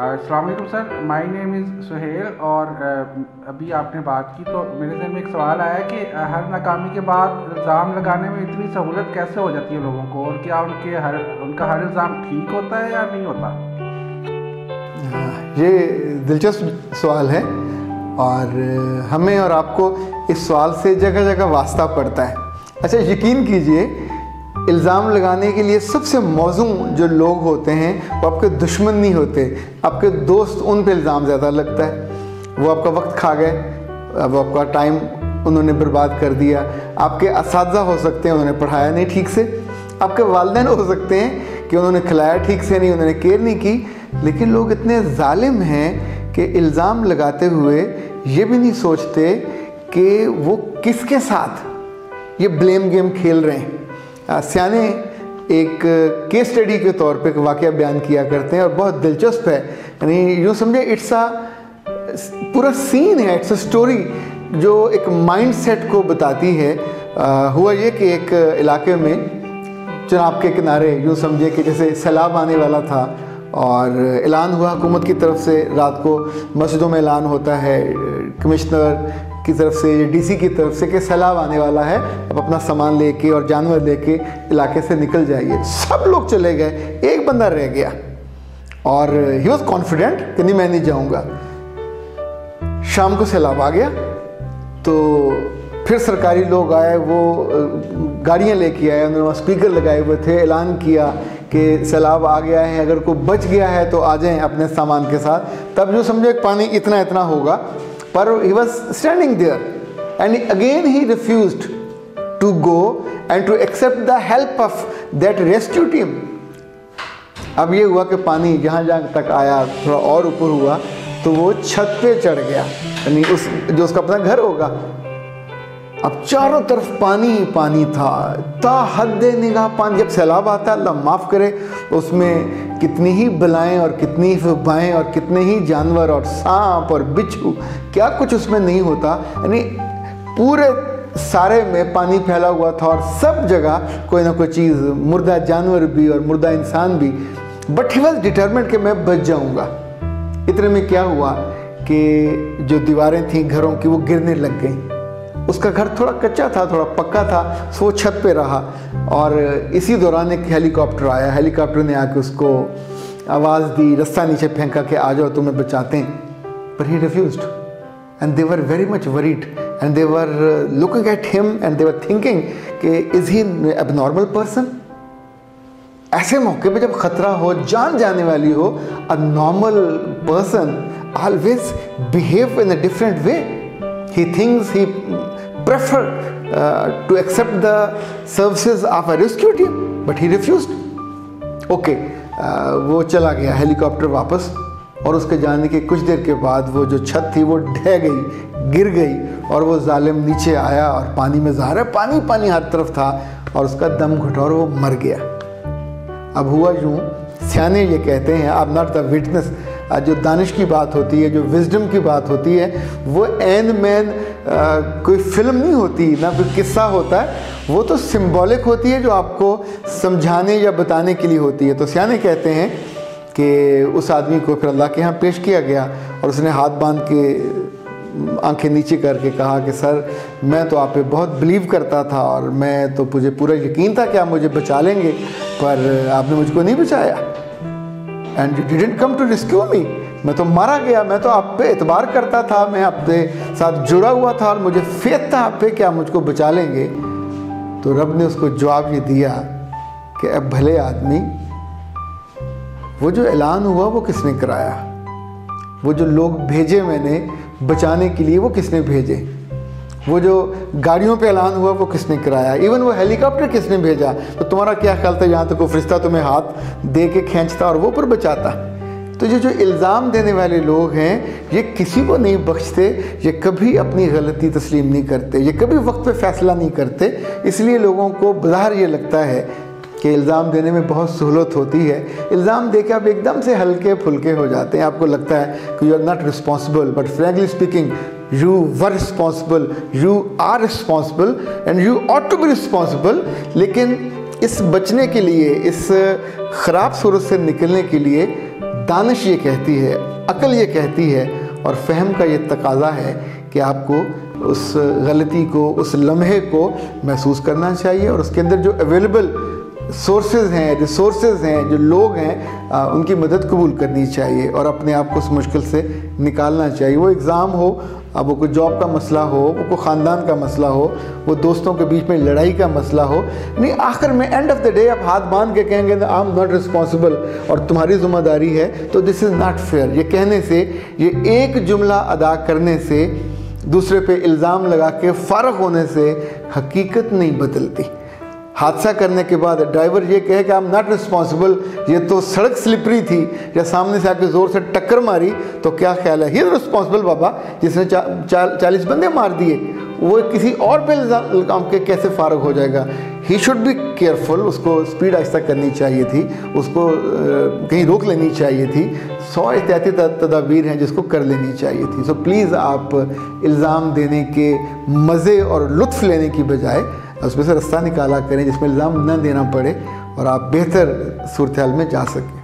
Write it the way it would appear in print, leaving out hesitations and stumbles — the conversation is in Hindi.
अस्सलाम वालेकुम sir, my name is Suhail. और अभी आपने बात की तो मेरे जहन में एक सवाल आया कि हर नाकामी के बाद इल्ज़ाम लगाने में इतनी सहूलत कैसे हो जाती है लोगों को, और क्या उनका हर इल्ज़ाम ठीक होता है या नहीं होता? ये दिलचस्प सवाल है और हमें और आपको इस सवाल से जगह जगह वास्ता पड़ता है। अच्छा, यकीन कीजिए, इल्ज़ाम लगाने के लिए सबसे मौजूद जो लोग होते हैं वो आपके दुश्मन नहीं होते, आपके दोस्त। उन पे इल्ज़ाम ज़्यादा लगता है। वो आपका वक्त खा गए, वो आपका टाइम उन्होंने बर्बाद कर दिया। आपके असातिज़ा हो सकते हैं, उन्होंने पढ़ाया नहीं ठीक से। आपके वालिदैन हो सकते हैं कि उन्होंने खिलाया ठीक से नहीं, उन्होंने केयर नहीं की। लेकिन लोग इतने जालिम हैं कि इल्ज़ाम लगाते हुए ये भी नहीं सोचते कि वो किसके साथ ये ब्लेम गेम खेल रहे हैं। सियाने एक केस स्टडी के तौर पे एक वाक़या बयान किया करते हैं और बहुत दिलचस्प है। यानी यूँ समझे, इट्स अ पूरा सीन है, इट्स अ स्टोरी जो एक माइंड सेट को बताती है। हुआ ये कि एक इलाके में चनाब के किनारे, यूँ समझे कि जैसे सैलाब आने वाला था और ऐलान हुआ हुकूमत की तरफ से। रात को मस्जिदों में ऐलान होता है कमिश्नर की तरफ से, डीसी की तरफ से कि सैलाब आने वाला है, अब अपना सामान लेके और जानवर लेके इलाके से निकल जाइए। सब लोग चले गए, एक बंदा रह गया और ही वॉज कॉन्फिडेंट कि नहीं, मैं नहीं जाऊँगा। शाम को सैलाब आ गया तो फिर सरकारी लोग आए, वो गाड़ियाँ लेके आए, उन्होंने वहाँ स्पीकर लगाए हुए थे, ऐलान किया कि सैलाब आ गया है, अगर कोई बच गया है तो आ जाएं अपने सामान के साथ। तब जो समझो पानी इतना इतना होगा, पर he was standing there and again he refused to go and to accept the help of that rescue team। अब ये हुआ कि पानी जहाँ जहाँ तक आया, थोड़ा और ऊपर हुआ तो वो छत पे चढ़ गया, यानी उस जो उसका अपना घर होगा। अब चारों तरफ पानी ही पानी था, ता हद निगाह पानी। जब सैलाब आता है, अल्लाह माफ़ करे, उसमें कितनी ही बलाएं और कितनी ही वबाएं और कितने ही जानवर और सांप और बिच्छू, क्या कुछ उसमें नहीं होता। यानी पूरे सारे में पानी फैला हुआ था और सब जगह कोई ना कोई चीज़, मुर्दा जानवर भी और मुर्दा इंसान भी। बट ही वॉज डिटरमिन्ड कि मैं बच जाऊँगा। इतने में क्या हुआ कि जो दीवारें थीं घरों की, वो गिरने लग गई। उसका घर थोड़ा कच्चा था, थोड़ा पक्का था, सो छत पे रहा। और इसी दौरान एक हेलीकॉप्टर आया। हेलीकॉप्टर ने आके उसको आवाज़ दी, रास्ता नीचे फेंका कि आ जाओ, तुम्हें बचाते हैं। पर he refused and they were very much worried and they were looking at him and they were thinking कि इज़ ही एबनॉर्मल पर्सन। ऐसे मौके पे जब ख़तरा हो, जान जाने वाली हो, a normal person always behave in a different way. He thinks he prefer to accept the services of a rescue team, but he refused. Okay, वो चला गया हेलीकॉप्टर वापस, और उसके जाने के कुछ देर के बाद वो जो छत थी वो ढह गई, गिर गई, और वो जालिम नीचे आया और पानी में ज़ाहिर है पानी पानी हर तरफ था, और उसका दम घुटा और वो मर गया। अब हुआ यूँ, सियाने ये कहते हैं, आप नॉट द विटनेस। जो दानिश की बात होती है, जो विजडम की बात होती है, वो एंड मैन कोई फिल्म नहीं होती, ना कोई किस्सा होता है, वो तो सिंबॉलिक होती है, जो आपको समझाने या बताने के लिए होती है। तो सियाने कहते हैं कि उस आदमी को फिर अल्लाह के यहाँ पेश किया गया और उसने हाथ बांध के आंखें नीचे करके कहा कि सर, मैं तो आप पे बहुत बिलीव करता था और मैं तो मुझे पूरा यकीन था कि आप मुझे बचा लेंगे, पर आपने मुझको नहीं बचाया। And you didn't come to rescue me. मैं तो मारा गया, मैं तो आप पे एतबार करता था, मैं आपके साथ जुड़ा हुआ था और मुझे फेथ था आप पे कि आप मुझको बचा लेंगे। तो रब ने उसको जवाब ये दिया कि अब भले आदमी, वो जो ऐलान हुआ वो किसने कराया? वो जो लोग भेजे मैंने बचाने के लिए, वो किसने भेजे? वो जो गाड़ियों पे ऐलान हुआ वो किसने कराया? इवन वो हेलीकॉप्टर किसने भेजा? तो तुम्हारा क्या ख्याल था, यहाँ तक कोई फरिश्ता तुम्हें हाथ दे के खींचता और वो ऊपर बचाता? तो ये जो इल्ज़ाम देने वाले लोग हैं, ये किसी को नहीं बख्शते, ये कभी अपनी गलती तस्लीम नहीं करते, ये कभी वक्त पे फ़ैसला नहीं करते। इसलिए लोगों को बाहर ये लगता है कि इल्ज़ाम देने में बहुत सहूलत होती है। इल्ज़ाम दे के आप एकदम से हल्के फुल्के हो जाते हैं, आपको लगता है कि you are not responsible, but frankly speaking you were responsible, you are responsible and you ought to be responsible। लेकिन इस बचने के लिए, इस ख़राब सूरत से निकलने के लिए दानिश ये कहती है, अक्ल ये कहती है और फ़हम का ये तकाज़ा है कि आपको उस गलती को, उस लम्हे को महसूस करना चाहिए और उसके अंदर जो अवेलेबल सोर्सेज हैं, रिसोर्सेज हैं, जो लोग हैं, उनकी मदद कबूल करनी चाहिए और अपने आप को उस मुश्किल से निकालना चाहिए। वो एग्ज़ाम हो, अब वो कोई जॉब का मसला हो, वो कोई ख़ानदान का मसला हो, वो दोस्तों के बीच में लड़ाई का मसला हो, नहीं, आखिर में एंड ऑफ द डे आप हाथ बांध के कहेंगे आई एम नॉट रिस्पॉन्सिबल और तुम्हारी ज़िम्मेदारी है, तो दिस इज़ नॉट फेयर। ये कहने से, ये एक जुमला अदा करने से, दूसरे पे इल्ज़ाम लगा के फ़ारग होने से हकीकत नहीं बदलती। हादसा करने के बाद ड्राइवर ये कहे कि आई एम नॉट रिस्पॉन्सिबल, ये तो सड़क स्लिपरी थी या सामने से आके ज़ोर से टक्कर मारी, तो क्या ख्याल है, ही इज़ रिस्पॉन्सिबल बाबा, जिसने 40 बंदे मार दिए, वो किसी और पे इल्ज़ाम के कैसे फ़ारग हो जाएगा। ही शुड बी केयरफुल, उसको स्पीड आहिस्ता करनी चाहिए थी, उसको कहीं रोक लेनी चाहिए थी। 100 एहतियाती तदाबीर हैं जिसको कर लेनी चाहिए थी। सो प्लीज़ आप इल्ज़ाम देने के मज़े और लुत्फ़ लेने की बजाय उसमें से रास्ता निकाला करें जिसमें इल्ज़ाम न देना पड़े और आप बेहतर सूरत हाल में जा सकें।